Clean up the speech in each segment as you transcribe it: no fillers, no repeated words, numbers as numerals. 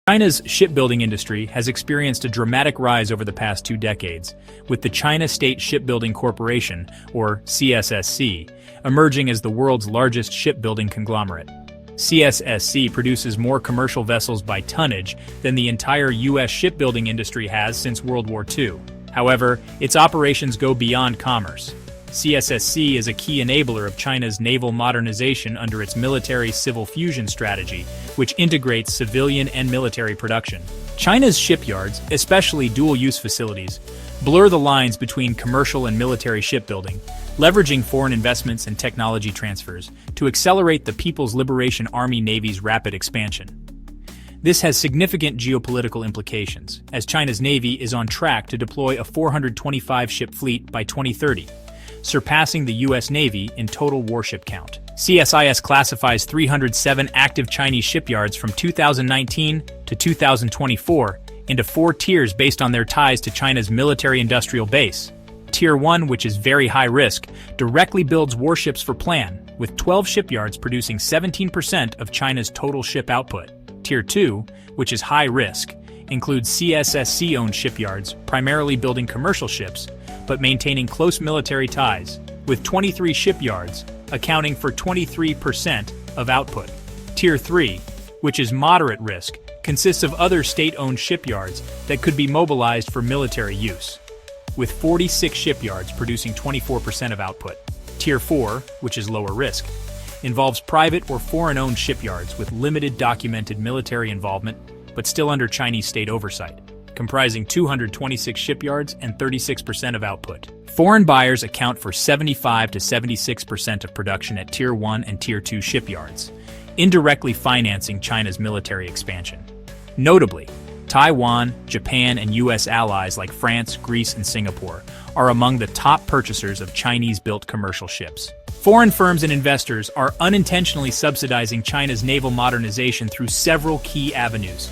China's shipbuilding industry has experienced a dramatic rise over the past 2 decades, with the China State Shipbuilding Corporation, or CSSC, emerging as the world's largest shipbuilding conglomerate. CSSC produces more commercial vessels by tonnage than the entire U.S. shipbuilding industry has since World War II. However, its operations go beyond commerce. CSSC is a key enabler of China's naval modernization under its military-civil fusion strategy, which integrates civilian and military production. China's shipyards, especially dual-use facilities, blur the lines between commercial and military shipbuilding, leveraging foreign investments and technology transfers to accelerate the People's Liberation Army Navy's rapid expansion. This has significant geopolitical implications, as China's Navy is on track to deploy a 425-ship fleet by 2030. Surpassing the U.S. Navy in total warship count. CSIS classifies 307 active Chinese shipyards from 2019 to 2024 into 4 tiers based on their ties to China's military-industrial base. Tier 1, which is very high risk, directly builds warships for plan, with 12 shipyards producing 17% of China's total ship output. Tier 2, which is high risk, includes CSSC-owned shipyards, primarily building commercial ships, but maintaining close military ties, with 23 shipyards accounting for 23% of output. Tier 3, which is moderate risk, consists of other state-owned shipyards that could be mobilized for military use, with 46 shipyards producing 24% of output. Tier 4, which is lower risk, involves private or foreign-owned shipyards with limited documented military involvement, but still under Chinese state oversight, comprising 226 shipyards and 36% of output. Foreign buyers account for 75 to 76% of production at Tier 1 and Tier 2 shipyards, indirectly financing China's military expansion. Notably, Taiwan, Japan, and U.S. allies like France, Greece, and Singapore are among the top purchasers of Chinese-built commercial ships. Foreign firms and investors are unintentionally subsidizing China's naval modernization through several key avenues.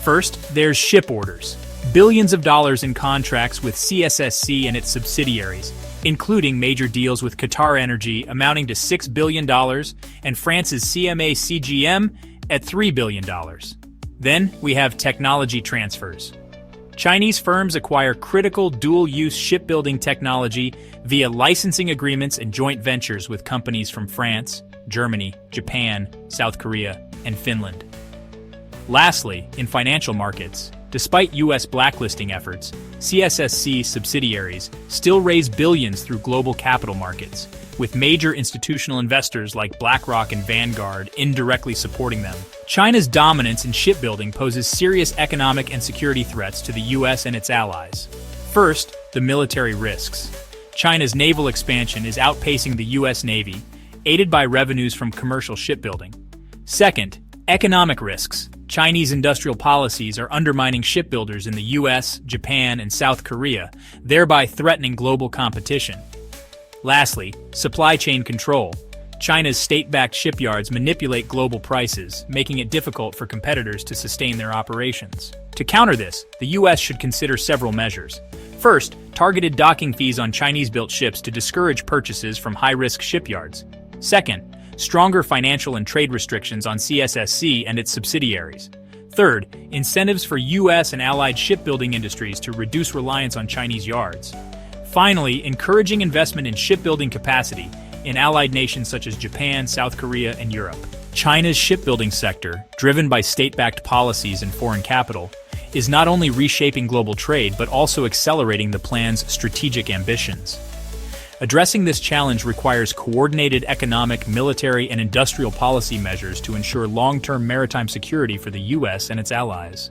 First, there's ship orders. Billions of dollars in contracts with CSSC and its subsidiaries, including major deals with Qatar Energy amounting to $6 billion and France's CMA CGM at $3 billion. Then we have technology transfers. Chinese firms acquire critical dual-use shipbuilding technology via licensing agreements and joint ventures with companies from France, Germany, Japan, South Korea, and Finland. Lastly, in financial markets, despite U.S. blacklisting efforts, CSSC subsidiaries still raise billions through global capital markets, with major institutional investors like BlackRock and Vanguard indirectly supporting them. China's dominance in shipbuilding poses serious economic and security threats to the U.S. and its allies. First, the military risks. China's naval expansion is outpacing the U.S. Navy, aided by revenues from commercial shipbuilding. Second, economic risks. Chinese industrial policies are undermining shipbuilders in the US, Japan, and South Korea, thereby threatening global competition. Lastly, supply chain control. China's state-backed shipyards manipulate global prices, making it difficult for competitors to sustain their operations. To counter this, the US should consider several measures. First, targeted docking fees on Chinese-built ships to discourage purchases from high-risk shipyards. Second, stronger financial and trade restrictions on CSSC and its subsidiaries. Third, incentives for U.S. and allied shipbuilding industries to reduce reliance on Chinese yards. Finally, encouraging investment in shipbuilding capacity in allied nations such as Japan, South Korea, and Europe. China's shipbuilding sector, driven by state-backed policies and foreign capital, is not only reshaping global trade but also accelerating the plan's strategic ambitions. Addressing this challenge requires coordinated economic, military, and industrial policy measures to ensure long-term maritime security for the U.S. and its allies.